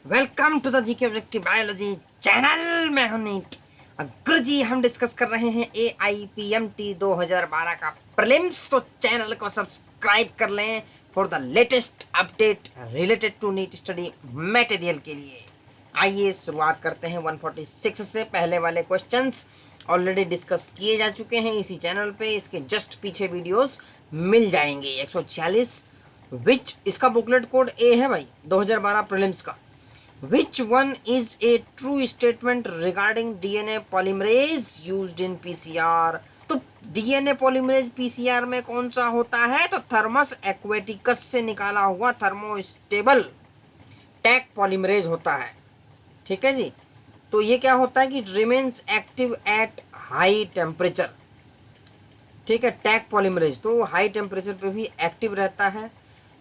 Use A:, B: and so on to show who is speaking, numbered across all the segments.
A: Welcome to the GK objective biology channel में हूं NEET. अग्र जी हम डिस्कस कर रहे हैं AIPMT 2012 का प्रीलिम्स। तो चैनल को सब्सक्राइब कर लें for the latest update related to NEET study material के लिए। आइए शुरुआत करते हैं 146 से। पहले वाले क्वेश्चंस ऑलरेडी डिस्कस किए जा चुके हैं इसी चैनल पे, इसके जस्ट पीछे वीडियोस मिल जाएंगे। 146 विच इसका बुकलेट कोड A है भाई 2012 प्रीलिम्स का। Which one is a true statement regarding DNA polymerase used in PCR? तो DNA polymerase PCR में कौन सा होता है? तो थर्मस एक्वेटिकस से निकाला हुआ थर्मोस्टेबल टैग पॉलीमरेज होता है। ठीक है जी। तो ये क्या होता है कि remains active at high temperature. ठीक है, टैग पॉलीमरेज तो हाई टेम्परेचर पे भी एक्टिव रहता है।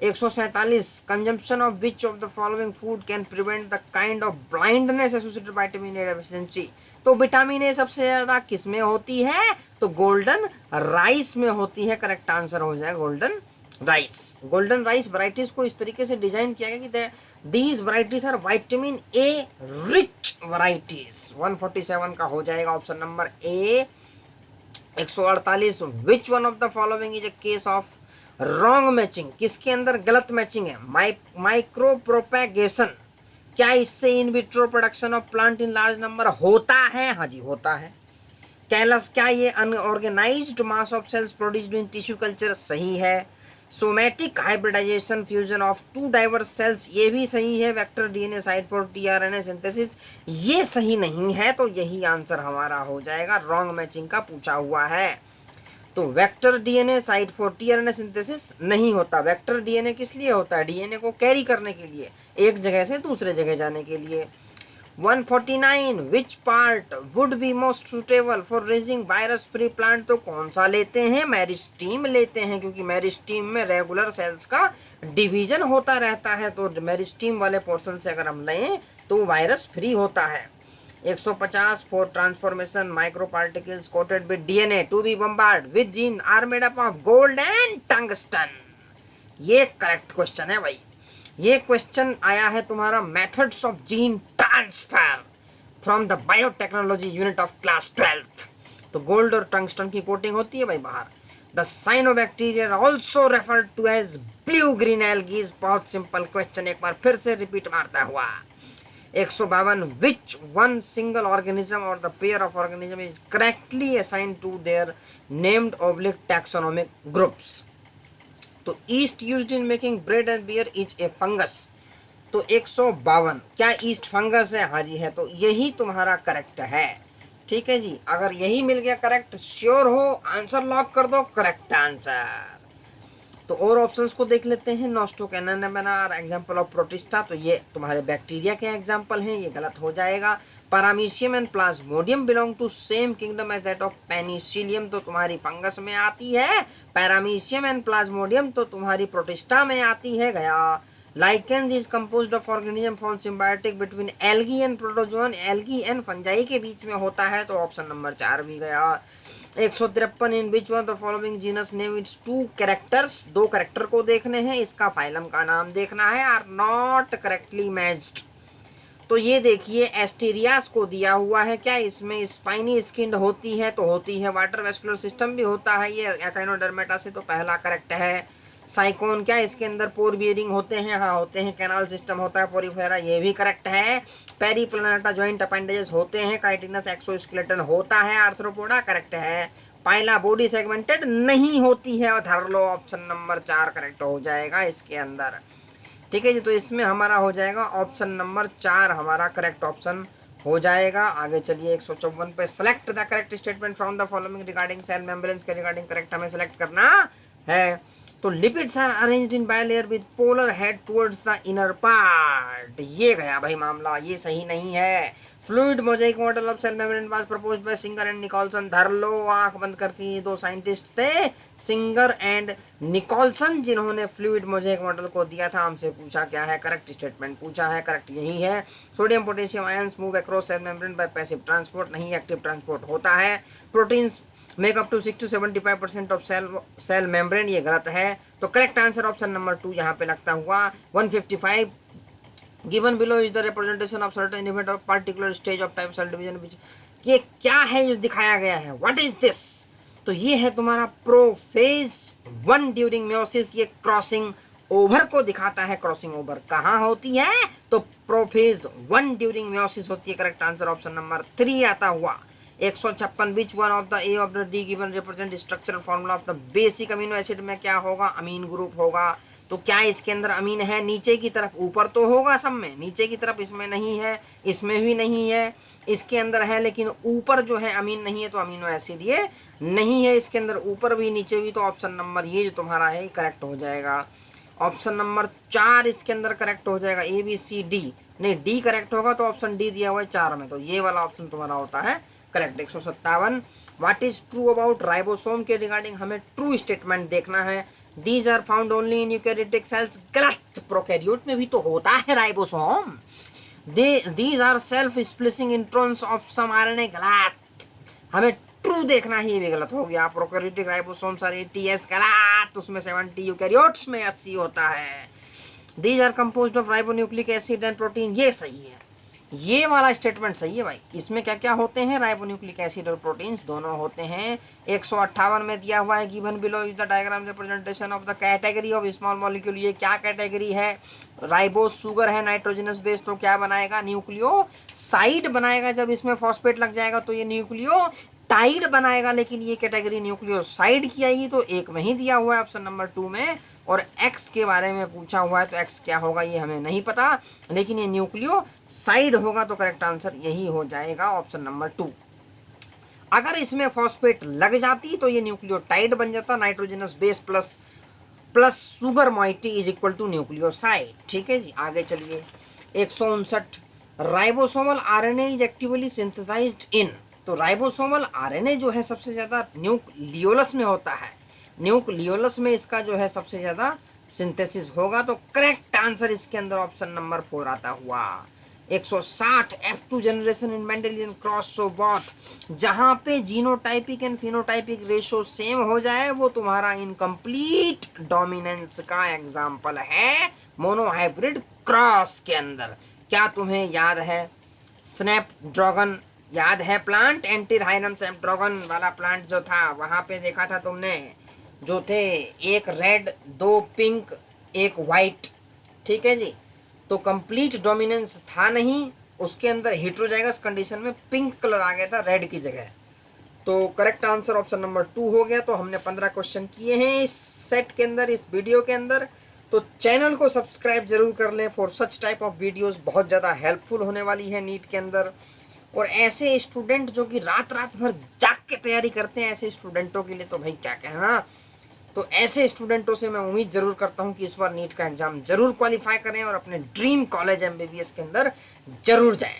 A: 147 consumption of which of the following food can prevent the kind of blindness associated vitamin A deficiency. तो विटामिन ए सबसे ज्यादा किस में होती है? तो गोल्डन राइस में होती है। करेक्ट आंसर हो जाएगा golden rice. Golden rice varieties को इस तरीके से डिजाइन किया गया कि these varieties are vitamin A rich varieties. 147 का हो जाएगा option number A. 148 which one of the following is a case of wrong matching. किसके अंदर गलत मैचिंग है? Micro propagation. क्या इससे in vitro production of plant in large number होता है? हाँ जी होता है। कैलस क्या ये unorganised mass of cells produced in tissue culture? सही है। Somatic hybridisation fusion of two diverse cells, ये भी सही है। Vector DNA site for tRNA synthesis, ये सही नहीं है। तो यही आंसर हमारा हो जाएगा। रॉन्ग मैचिंग का पूछा हुआ है। तो vector DNA site for tRNA synthesis नहीं होता। वेक्टर डीएनए किस लिए होता है? डीएनए को कैरी करने के लिए, एक जगह से दूसरे जगह जाने के लिए। 149 which part would be most suitable for raising virus free plant. तो कौन सा लेते हैं? मेरिस्टीम लेते हैं, क्योंकि मेरिस्टीम में रेगुलर सेल्स का डिवीजन होता रहता है। तो मेरिस्टीम वाले पोर्शन से अगर हम लें तो वायरस फ्री होता है। 150 for transformation micro particles coated with DNA to be bombard with gene are made up of gold and tungsten. ये करेक्ट क्वेश्चन है भाई। ये क्वेश्चन आया है तुम्हारा methods of gene transfer from the biotechnology unit of class 12th। तो gold और tungsten की कोटिंग होती है भाई बाहर। The cyanobacteria also referred to as blue green algae. बहुत सिंपल क्वेश्चन, एक बार फिर से रिपीट मारता हुआ। 152 विच वन सिंगल ऑर्गेनिज्म और the pair of organism is correctly assigned to their named oblique taxonomic groups. तो yeast used in making bread and beer is a fungus. तो 152 क्या ईस्ट फंगस है? हाँ जी है। तो यही तुम्हारा करेक्ट है। ठीक है जी, अगर यही मिल गया करेक्ट, श्योर हो आंसर लॉक कर दो करेक्ट आंसर। तो और ऑप्शंस को देख लेते हैं। नोस्टोकैनना एग्जाम्पल ऑफ प्रोटिस्टा, तो ये तुम्हारे बैक्टीरिया के एग्जाम्पल हैं, ये गलत हो जाएगा। Paramecium and plasmodium belong to same kingdom as that of penicillium, तो तुम्हारी फंगस में आती है। पैरामीशियम एंड प्लाज्मोडियम तो तुम्हारी प्रोटिस्टा में आती है। गया। Lichens is composed of organism form symbiotic between algae and protozoan. Algae and fungi के बीच में होता है। तो ऑप्शन नंबर 4 भी गया। 153 in which one the following genus name its two characters. दो कैरेक्टर को देखने हैं, इसका फाइलम का नाम देखना है। Are not correctly matched. तो ये देखिए एस्टेरियास को दिया हुआ है। क्या इसमें स्पाइनी स्किन होती है? तो होती है। वाटर वेस्कुलर सिस्टम भी होता है ये एकाइनोडर्मेटा से, तो पहला करेक्ट है। साइकोन क्या इसके अंदर पोर बियरिंग होते हैं? हाँ होते हैं। कैनाल सिस्टम होता है। पोरिफेरा, ये भी करेक्ट है। पेरिप्लानेटा जॉइंट अपेंडेजेस होते हैं। काइटिनस एक्सोस्केलेटन होता है। आर्थ्रोपोडा करेक्ट है। पाइला बॉडी सेगमेंटेड नहीं होती है। और धर लो ऑप्शन नंबर 4 करेक्ट हो जाएगा इसके अंदर। ठीक है जी, तो इसमें हमारा हो जाएगा ऑप्शन नंबर 4 हमारा करेक्ट ऑप्शन हो जाएगा। आगे चलिए 154 पे select the correct statement from the following regarding cell membranes के रिगार्डिंग करेक्ट हमें सेलेक्ट करना है। तो lipids are arranged in bilayer with polar head towards the inner part. ये गया भाई मामला, ये सही नहीं है। Fluid mosaic model of cell membrane was proposed by Singer and Nicolson. धर लो आंख बंद करके, ये दो साइंटिस्ट थे सिंगर एंड निकोलसन जिन्होंने फ्लूइड मोजाइक मॉडल को दिया था। हमसे पूछा क्या है? करेक्ट स्टेटमेंट पूछा है, करेक्ट यही है। Sodium potassium ions move across cell membrane by passive transport, नहीं एक्टिव ट्रांसपोर्ट होता है। Proteins make up to 6 to 75% of cell membrane, ये गलत है। तो करेक्ट आंसर ऑप्शन नंबर 2 यहाँ पे लगता हुआ। 155 given below is the representation of certain event of particular stage of time cell division which, ये क्या है जो दिखाया गया है, व्हाट इज दिस। तो ये है तुम्हारा प्रोफेज 1 ड्यूरिंग मियोसिस, ये क्रॉसिंग ओवर को दिखाता है। क्रॉसिंग ओवर कहाँ होती है, तो प्रोफेज 1 ड्यूरिंग मियोसिस होती है। करेक्ट आंसर ऑप्शन नंबर 3 आता हुआ। 156 विच one of the A of the D given represent structural formula of the basic amino acid में क्या होगा, अमीन ग्रुप होगा। तो क्या इसके अंदर अमीन है नीचे की तरफ, ऊपर तो होगा सब में, नीचे की तरफ इसमें नहीं है, इसमें भी नहीं है, इसके अंदर है लेकिन ऊपर जो है अमीन नहीं है, तो अमीनो एसिड ये नहीं है इसके अंदर, ऊपर भी नीचे भी। तो ऑप्शन नंबर ये जो तुम्हारा है करेक्ट हो जाएगा। ऑप्शन नंबर 4 इसके अंदर करेक्ट हो जाएगा। ए बी सी डी, नहीं डी करेक्ट होगा, तो ऑप्शन डी दिया हुआ है 4 में, तो ये वाला ऑप्शन तुम्हारा होता है correct. 157 what is true about ribosome के रिगार्डिंग हमें ट्रू स्टेटमेंट देखना है। These are found only in eukaryotic cells, गलत। प्रोकैरियोट में भी तो होता है ribosome. These are self splicing introns of some RNA, गलत। हमें ट्रू देखना ही, भी गलत हो गया। प्रोकैरियोटिक राइबोसोम्स आर 80s, गलत। उसमें 70, यूकैरियोट्स में 80 होता है। These are composed of ribonucleic acid and protein, ये सही है, ये वाला स्टेटमेंट सही है भाई। इसमें क्या क्या होते हैं, राइबोन्यूक्लिक एसिड और प्रोटीन्स दोनों होते हैं। 158 में दिया हुआ है given below is the diagram representation of the category of small molecule, ये क्या कैटेगरी है, राइबोस शुगर है नाइट्रोजनस बेस, तो क्या बनाएगा, न्यूक्लियोसाइड बनाएगा। जब इसमें फॉस्फेट लग जाएगा तो ये न्यूक्लियोटाइड बनाएगा, लेकिन ये कैटेगरी न्यूक्लियोसाइड की आएगी, तो एक में ही दिया हुआ है ऑप्शन नंबर 2 में। और एक्स के बारे में पूछा हुआ है, तो एक्स क्या होगा ये हमें नहीं पता, लेकिन ये न्यूक्लियोसाइड होगा, तो करेक्ट आंसर यही हो जाएगा ऑप्शन नंबर 2। अगर इसमें फॉस्फेट लग जाती तो ये न्यूक्लियोटाइड बन जाता, nitrogenous base plus plus sugar moiety is equal to nucleoside. ठीक है जी, आगे चलिए। 159 ribosomal RNA is actively synthesised in, तो राइबोसोमल आरएनए जो है सबसे ज्यादा न्यूक्लियोलस में होता है, न्यूक्लियोलस में इसका जो है सबसे ज्यादा सिंथेसिस होगा, तो करेक्ट आंसर इसके अंदर ऑप्शन नंबर 4 आता हुआ। 160 F2 generation in Mendelian cross so both, जहां पे genotypic and phenotypic ratio same हो जाए वो तुम्हारा इनकम्प्लीट डोमिनेंस का एग्जांपल है मोनोहाइब्रिड क्रॉस के अंदर। क्या तुम्हें याद है स्नैपड्रैगन, याद है प्लांट, एंटीराइनम स्नैपड्रैगन वाला प्लांट जो था, वहां पे देखा था तुमने, जो थे एक रेड, 2 पिंक, एक वाइट। ठीक है जी, तो कंप्लीट डोमिनेंस था नहीं, उसके अंदर हेटेरोजाइगस कंडीशन में पिंक कलर आ गया था रेड की जगह, तो करेक्ट आंसर ऑप्शन नंबर 2 हो गया। तो हमने 15 क्वेश्चन किए हैं इस सेट के अंदर, इस वीडियो के अंदर। तो चैनल को सब्सक्राइब जरूर कर लें for such type of videos, बहुत ज़्यादा हेल्पफुल होने वाली है नीट के अंदर। और ऐसे स्टूडेंट जो कि रात रात भर जाग के तैयारी करते हैं, ऐसे स्टूडेंटों के लिए तो भाई क्या कहना। तो ऐसे स्टूडेंटों से मैं उम्मीद जरूर करता हूं कि इस बार नीट का एग्जाम जरूर क्वालिफाई करें और अपने ड्रीम कॉलेज एमबीबीएस के अंदर जरूर जाएं।